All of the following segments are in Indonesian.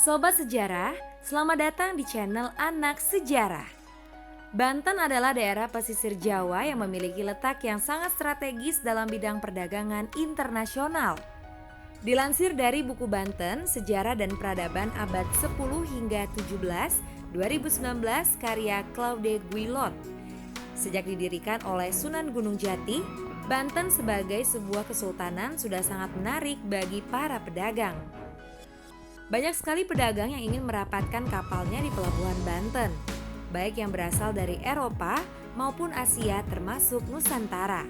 Sobat Sejarah, selamat datang di channel Anak Sejarah. Banten adalah daerah pesisir Jawa yang memiliki letak yang sangat strategis dalam bidang perdagangan internasional. Dilansir dari buku Banten, Sejarah dan Peradaban Abad 10 hingga 17, 2019 karya Claude Guillot. Sejak didirikan oleh Sunan Gunung Jati, Banten sebagai sebuah kesultanan sudah sangat menarik bagi para pedagang. Banyak sekali pedagang yang ingin merapatkan kapalnya di pelabuhan Banten, baik yang berasal dari Eropa maupun Asia termasuk Nusantara.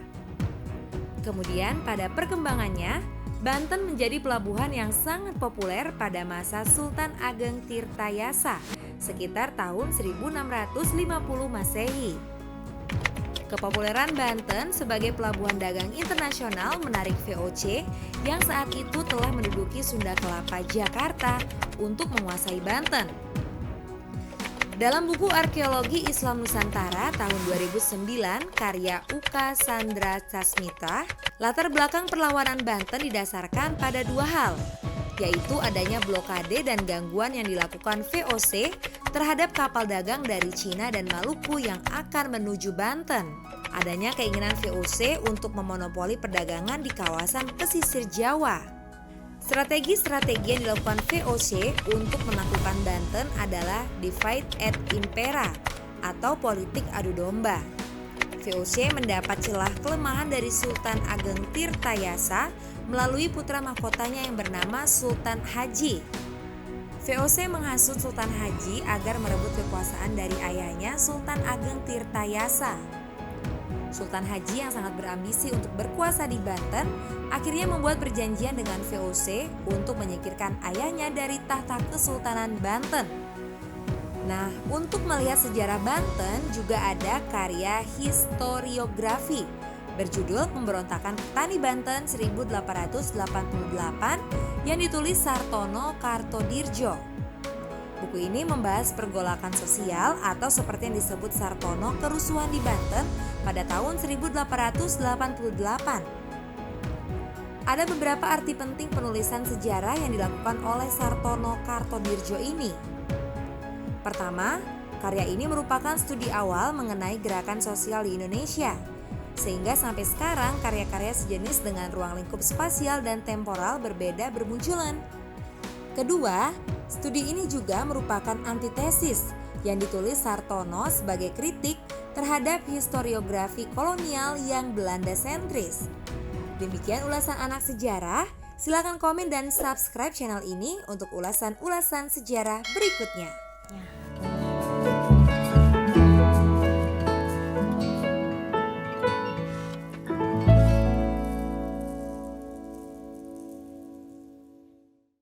Kemudian pada perkembangannya, Banten menjadi pelabuhan yang sangat populer pada masa Sultan Ageng Tirtayasa sekitar tahun 1650 Masehi. Kepopuleran Banten sebagai pelabuhan dagang internasional menarik VOC yang saat itu telah menduduki Sunda Kelapa Jakarta untuk menguasai Banten. Dalam buku Arkeologi Islam Nusantara tahun 2009 karya Uka Sandra Casmita, latar belakang perlawanan Banten didasarkan pada dua hal, yaitu adanya blokade dan gangguan yang dilakukan VOC terhadap kapal dagang dari Cina dan Maluku yang akan menuju Banten. Adanya keinginan VOC untuk memonopoli perdagangan di kawasan pesisir Jawa. Strategi-strategi yang dilakukan VOC untuk menaklukkan Banten adalah divide et impera atau politik adu domba. VOC mendapat celah kelemahan dari Sultan Ageng Tirtayasa melalui putra mahkotanya yang bernama Sultan Haji. VOC menghasut Sultan Haji agar merebut kekuasaan dari ayahnya Sultan Ageng Tirtayasa. Sultan Haji yang sangat berambisi untuk berkuasa di Banten akhirnya membuat perjanjian dengan VOC untuk menyingkirkan ayahnya dari tahta Kesultanan Banten. Nah, untuk melihat sejarah Banten juga ada karya historiografi berjudul Pemberontakan Petani Banten 1888 yang ditulis Sartono Kartodirjo. Buku ini membahas pergolakan sosial atau seperti yang disebut Sartono kerusuhan di Banten pada tahun 1888. Ada beberapa arti penting penulisan sejarah yang dilakukan oleh Sartono Kartodirjo ini. Pertama, karya ini merupakan studi awal mengenai gerakan sosial di Indonesia, sehingga sampai sekarang karya-karya sejenis dengan ruang lingkup spasial dan temporal berbeda bermunculan. Kedua, studi ini juga merupakan antitesis yang ditulis Sartono sebagai kritik terhadap historiografi kolonial yang Belanda sentris. Demikian ulasan anak sejarah, silakan komen dan subscribe channel ini untuk ulasan-ulasan sejarah berikutnya.